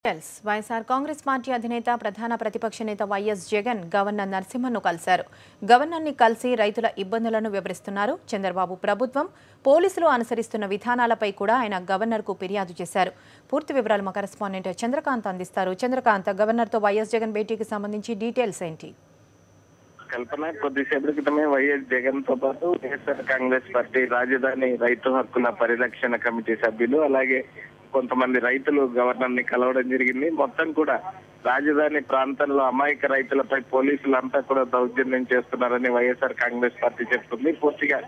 YSR Congress party అధినేత ప్రధాన ప్రతిపక్ష నేత వైఎస్ జగన్ గవర్నర్ నరసింహన్ను కలిశారు. గవర్నర్ని కలిసి రైతుల ఇబ్బందులను వివరిస్తున్నారు. చంద్రబాబు ప్రభుత్వం పోలీసులు అనుసరిస్తున్న విధానాలపై కూడా ఆయన గవర్నర్కు ఫిర్యాదు చేశారు. పూర్తి వివరాలు మా కరెస్పాండెంట్ చంద్రకాంత్ అందిస్తారు. చంద్రకాంత్, గవర్నర్తో వైఎస్ జగన్ భేటీకి సంబంధించి డీటెయిల్స్ ఏంటి? కల్పన, కొద్దిసేపటి క్రితమే వైఎస్ జగన్ తో పాటు వైఎస్ఆర్ కాంగ్రెస్ పార్టీ రాజధాని రైతు హక్కుల పరిరక్షణ కమిటీ సభ్యులు అలాగే కొంతమంది రైతులు గవర్నర్ ని కలవడం జరిగింది. మొత్తం కూడా రాజధాని ప్రాంతంలో అమాయక రైతులపై పోలీసులంతా కూడా దౌర్జన్యం చేస్తున్నారని వైఎస్ఆర్ కాంగ్రెస్ పార్టీ చెప్తుంది. పూర్తిగా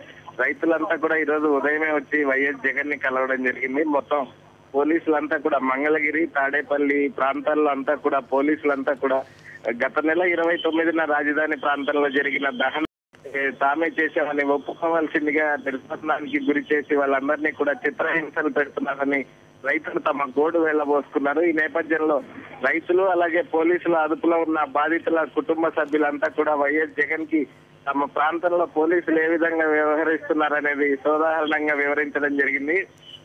రైతులంతా కూడా ఈ రోజు ఉదయమే వచ్చి వైఎస్ జగన్ ని కలవడం జరిగింది. మొత్తం పోలీసులంతా కూడా మంగళగిరి, తాడేపల్లి ప్రాంతాల్లో అంతా కూడా పోలీసులంతా కూడా గత నెల 29న రాజధాని ప్రాంతంలో జరిగిన దహన తామే చేశామని ఒప్పుకోవాల్సిందిగా నిర్బంధానికి గురి చేసి వాళ్ళందరినీ కూడా చిత్రహింసలు పెడుతున్నారని రైతులు తమ గోడు వెళ్లబోసుకున్నారు. ఈ నేపథ్యంలో రైతులు అలాగే పోలీసుల అదుపులో ఉన్న బాధితుల కుటుంబ సభ్యులంతా కూడా వైఎస్ జగన్ కి తమ ప్రాంతంలో పోలీసులు ఏ విధంగా వ్యవహరిస్తున్నారనేది సోదాహరణంగా వివరించడం జరిగింది.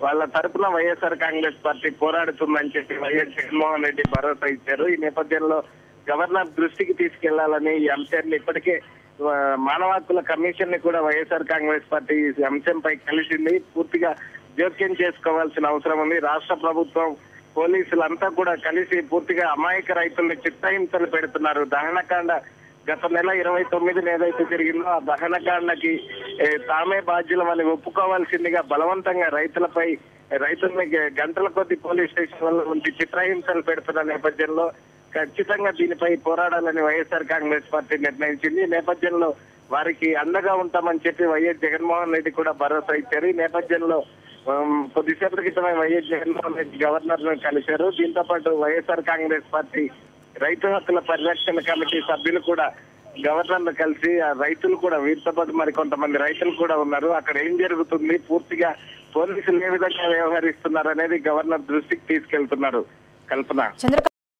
వాళ్ళ తరపున వైఎస్ఆర్ కాంగ్రెస్ పార్టీ పోరాడుతుందని చెప్పి వైఎస్ జగన్మోహన్ రెడ్డి భరోసా ఇచ్చారు. ఈ నేపథ్యంలో గవర్నర్ దృష్టికి తీసుకెళ్లాలని ఈ అంశాన్ని ఇప్పటికే మానవ హక్కుల కమిషన్ ని కూడా వైఎస్ఆర్ కాంగ్రెస్ పార్టీ ఈ అంశంపై కలిసింది. పూర్తిగా జోక్యం చేసుకోవాల్సిన అవసరం ఉంది. రాష్ట్ర ప్రభుత్వం పోలీసులంతా కూడా కలిసి పూర్తిగా అమాయక రైతుల్ని చిత్రహింసలు పెడుతున్నారు. దహనకాండ గత నెల 29న ఏదైతే జరిగిందో ఆ దహనకాండకి తామే బాధ్యులమని ఒప్పుకోవాల్సిందిగా బలవంతంగా రైతుల్ని గంటల కొద్ది పోలీస్ స్టేషన్లలో ఉంచి చిత్రహింసలు పెడుతున్న నేపథ్యంలో ఖచ్చితంగా దీనిపై పోరాడాలని వైఎస్ఆర్ కాంగ్రెస్ పార్టీ నిర్ణయించింది. ఈ నేపథ్యంలో వారికి అండగా ఉంటామని చెప్పి వైఎస్ జగన్మోహన్ రెడ్డి కూడా భరోసా ఇచ్చారు. ఈ నేపథ్యంలో కొద్దిసేపటి క్రితమే వైఎస్ జగన్మోహన్ రెడ్డి గవర్నర్ ను కలిశారు. దీంతో పాటు వైఎస్ఆర్ కాంగ్రెస్ పార్టీ రైతు హక్కుల పరిరక్షణ కమిటీ సభ్యులు కూడా గవర్నర్ ను కలిసి ఆ రైతులు కూడా వీరితో పాటు మరి కొంతమంది రైతులు కూడా ఉన్నారు. అక్కడ ఏం జరుగుతుంది, పూర్తిగా పోలీసులు ఏ విధంగా వ్యవహరిస్తున్నారు అనేది గవర్నర్ దృష్టికి తీసుకెళ్తున్నారు. కల్పన.